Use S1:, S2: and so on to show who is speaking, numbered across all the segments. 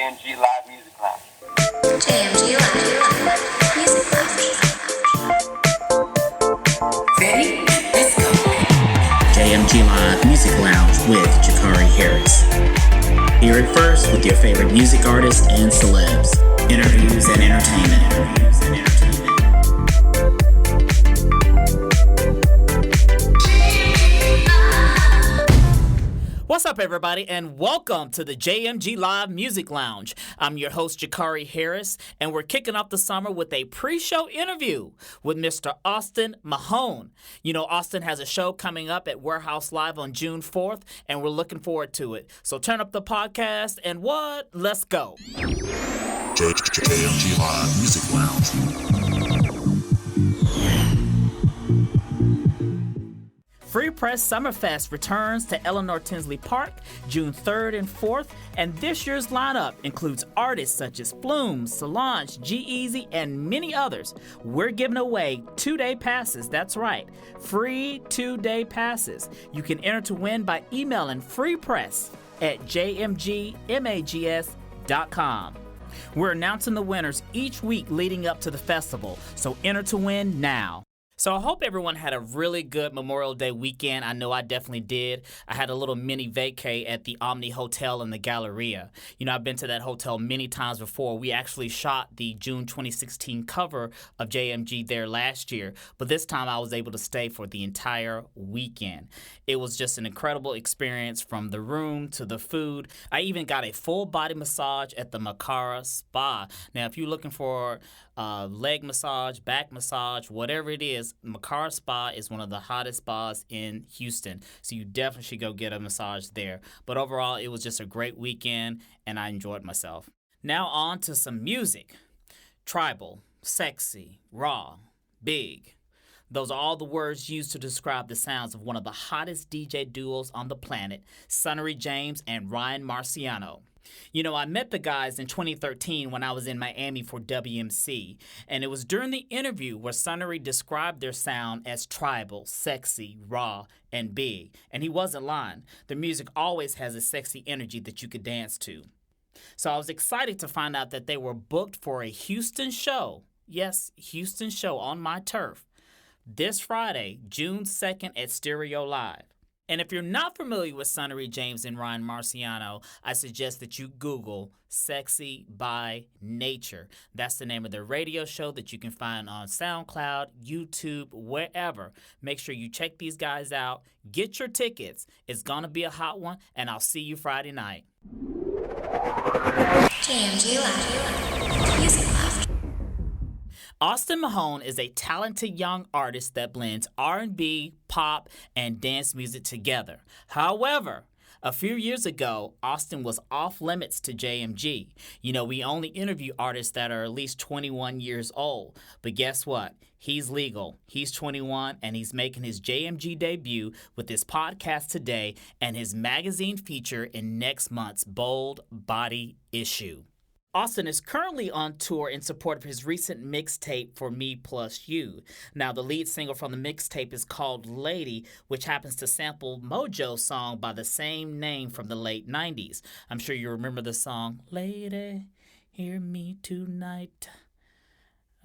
S1: JMG Live Music Lounge.
S2: JMG Live Music Lounge. Ready? Let's go.
S3: JMG Live Music Lounge with Jacquari Harris. Hear it first with your favorite music artists and celebs. Interviews and entertainment.
S4: What's up, everybody, and welcome to the JMG Live Music Lounge. I'm your host, Jacquari Harris, and we're kicking off the summer with a pre-show interview with Mr. Austin Mahone. You know, Austin has a show coming up at Warehouse Live on June 4th, and we're looking forward to it. So turn up the podcast, and what? Let's go.
S3: JMG Live Music Lounge.
S4: Free Press Summerfest returns to Eleanor Tinsley Park June 3rd and 4th, and this year's lineup includes artists such as Flume, Solange, G-Eazy, and many others. We're giving away 2-day passes, that's right, free 2-day passes. You can enter to win by emailing freepress@jmgmags.com. We're announcing the winners each week leading up to the festival, so enter to win now. So I hope everyone had a really good Memorial Day weekend. I know I definitely did. I had a little mini vacay at the Omni Hotel in the Galleria. You know, I've been to that hotel many times before. We actually shot the June 2016 cover of JMG there last year, but this time I was able to stay for the entire weekend. It was just an incredible experience from the room to the food. I even got a full body massage at the Mahone Spa. Now, if you're looking for leg massage, back massage, whatever it is, Mahone Spa is one of the hottest spas in Houston, so you definitely should go get a massage there. But overall, it was just a great weekend, and I enjoyed myself. Now on to some music. Tribal, sexy, raw, big. Those are all the words used to describe the sounds of one of the hottest DJ duos on the planet, Sunnery James and Ryan Marciano. You know, I met the guys in 2013 when I was in Miami for WMC, and it was during the interview where Sunnery described their sound as tribal, sexy, raw, and big. And he wasn't lying. Their music always has a sexy energy that you could dance to. So I was excited to find out that they were booked for a Houston show. Yes, Houston show on my turf. This Friday, June 2nd at Stereo Live. And if you're not familiar with Sunnery James and Ryan Marciano, I suggest that you Google Sexy by Nature. That's the name of their radio show that you can find on SoundCloud, YouTube, wherever. Make sure you check these guys out. Get your tickets. It's going to be a hot one, and I'll see you Friday night.
S2: JMG Live Music Lounge.
S4: Austin Mahone is a talented young artist that blends R&B, pop, and dance music together. However, a few years ago, Austin was off limits to JMG. You know, we only interview artists that are at least 21 years old. But guess what? He's legal. He's 21, and he's making his JMG debut with his podcast today and his magazine feature in next month's Bold Body issue. Austin is currently on tour in support of his recent mixtape ForMe+U. Now, the lead single from the mixtape is called Lady, which happens to sample Mojo's song by the same name from the late 90s. I'm sure you remember the song, Lady, Hear Me Tonight.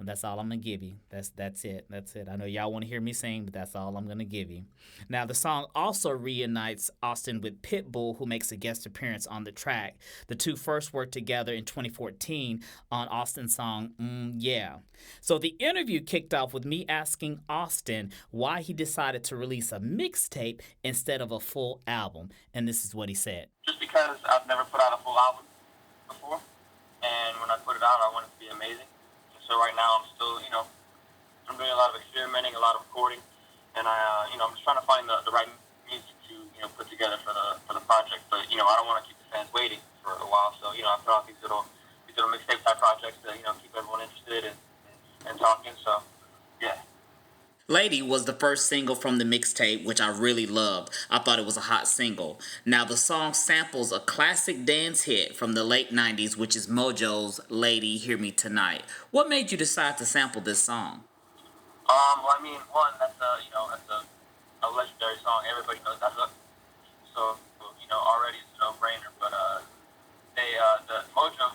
S4: That's all I'm going to give you. That's it. That's it. I know y'all want to hear me sing, but that's all I'm going to give you. Now, the song also reunites Austin with Pitbull, who makes a guest appearance on the track. The two first worked together in 2014 on Austin's song, Yeah. So the interview kicked off with me asking Austin why he decided to release a mixtape instead of a full album. And this is what he said.
S1: Just because I've never put out a full album before, and when I put it out, I want it to be amazing. So right now I'm still, I'm doing a lot of experimenting, a lot of recording, and I'm just trying to find the right music to, put together for the project. But, I don't want to keep the fans waiting for a while. So, I put out these little mixtape type projects to, keep everyone interested and talking. So, yeah.
S3: Lady was the first single from the mixtape, which I really loved. I thought it was a hot single. Now, the song samples a classic dance hit from the late 90s, which is Mojo's Lady, Hear Me Tonight. What made you decide to sample this song?
S1: Well, I mean, one, that's a legendary song. Everybody knows that hook. So, already it's a no-brainer. But the Mojo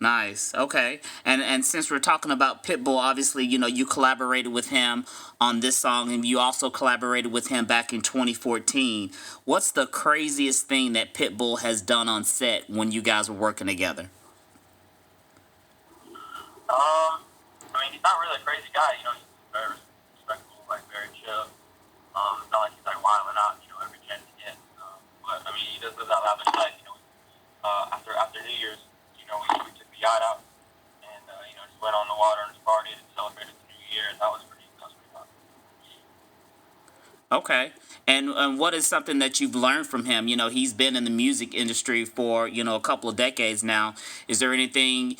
S3: Nice. Okay. And since we're talking about Pitbull, obviously, you collaborated with him on this song, and you also collaborated with him back in 2014. What's the craziest thing that Pitbull has done on set when you guys were working together?
S1: I mean, he's not really a crazy guy. He's very respectful, like very chill. Not like he's like wilding out, every chance he gets. But I mean, he does live that lavish life. After New Year's, we took the yacht out and just went on the water and just partied and celebrated the New Year. And that was pretty fun.
S3: Okay. And what is something that you've learned from him? He's been in the music industry for, a couple of decades now. Is there anything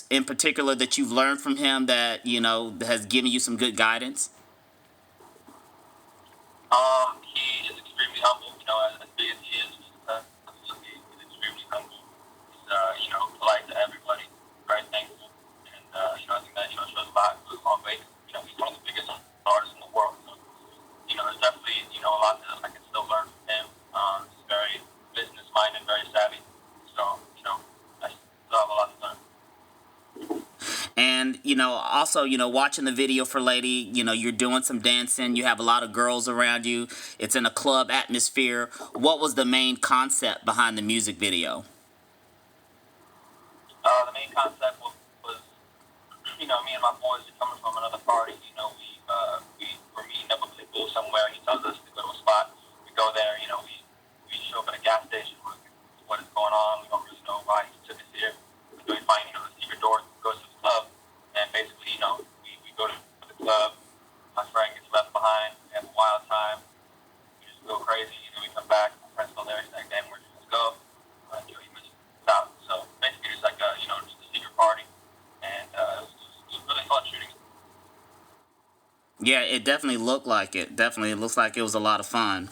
S3: in particular that you've learned from him that, has given you some good guidance?
S1: He is extremely humble, as big as he is, he's extremely humble. He's, polite to everybody, very thankful, and, I think that, shows a lot, goes a long way. He's one of the biggest artists in the world, so, there's definitely, a lot that I can still learn from him. He's very business-minded, very savvy, so, I still have a lot to learn.
S3: And, also, watching the video for Lady, you're doing some dancing. You have a lot of girls around you. It's in a club atmosphere. What was the main concept behind the music video?
S1: The main concept was me and my boys are coming from another party. We were meeting up with Pitbull somewhere. He tells us to go to a spot. We go there. We show up at a gas station. What is going on? We don't really know why he took us here. We find, the secret door goes to the club. And basically, we go to the club. My friend gets left behind. We have a wild time. We just go crazy. We come back. My friend's still there. He's like, damn, where'd you guys go? He missed out. So basically, it's like just a secret party. And it was really fun shooting.
S3: Yeah, it definitely looked like it. Definitely, it looks like it was a lot of fun.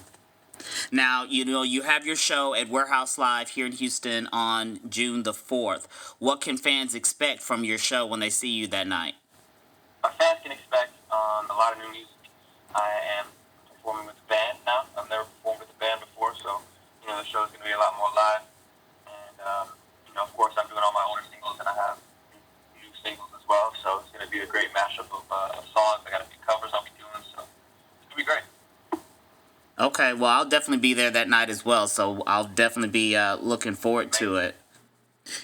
S3: Now, you have your show at Warehouse Live here in Houston on June the 4th. What can fans expect from your show when they see you that night?
S1: Fans can expect a lot of new music. I am performing with the band now. I've never performed with the band before, so, the show is going to be a lot more live. And, of course, I'm doing all my older singles, and I have new singles as well, so it's going to be a great mashup of songs. I got a few covers I'll be doing, so it's going to be great.
S3: Okay, well, I'll definitely be there that night as well, so I'll definitely be looking forward to it.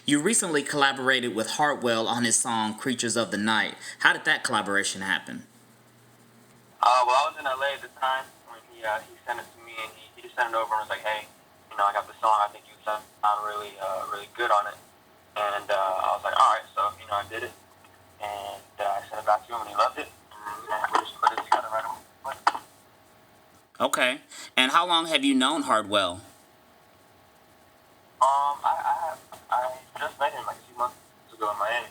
S3: You recently collaborated with Hardwell on his song Creatures of the Night. How did that collaboration happen?
S1: Well, I was in LA at the time when he sent it to me, and he just sent it over and was like, hey, I got the song, I think you sound really good on it. And I was like, all right, so, I did it, and I sent it back to him, and he loved it, and we just put it together right away.
S3: Okay. And how long have you known Hardwell?
S1: I just met him like a few months ago in Miami.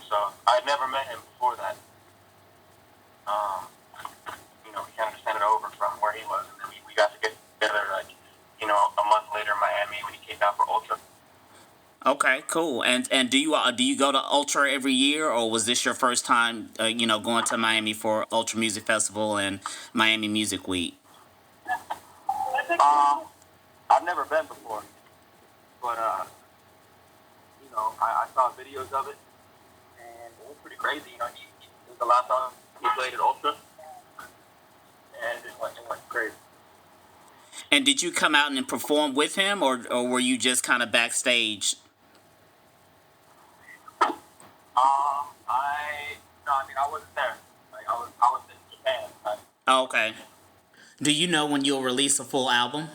S1: So I had never met him before that. We kind of just sent it over from where he was, and then we got to get together a month later in Miami when he came down for Ultra.
S3: Okay, cool. And do you go to Ultra every year, or was this your first time going to Miami for Ultra Music Festival and Miami Music Week?
S1: I've never been before, but I saw videos of it, and it was pretty crazy. It was the last time he played at Ultra, and it went crazy.
S3: And did you come out and perform with him, or were you just kind of backstage?
S1: I wasn't there. I was in Japan.
S3: Okay. Do you know when you'll release a full album?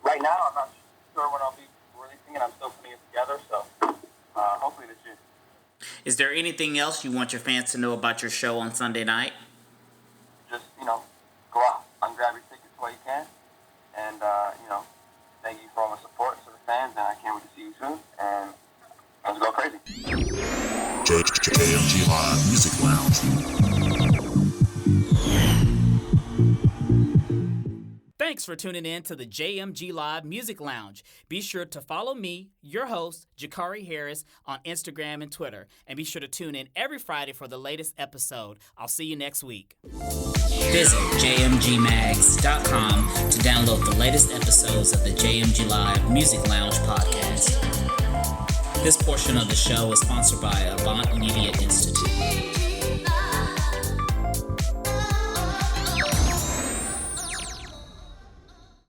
S1: Right now, I'm not sure when I'll be releasing it. I'm still putting it together, so hopefully this year.
S3: Is there anything else you want your fans to know about your show on Sunday night?
S1: Just, go out and grab your tickets while you can. And, thank you for all the support to the fans, and I can't wait to see you soon. And let's go crazy.
S5: JMG Live Music Lounge.
S4: Thanks for tuning in to the JMG Live Music Lounge. Be sure to follow me, your host, Jacquari Harris, on Instagram and Twitter. And be sure to tune in every Friday for the latest episode. I'll see you next week.
S3: Visit jmgmags.com to download the latest episodes of the JMG Live Music Lounge podcast. This portion of the show is sponsored by Avant Media Institute.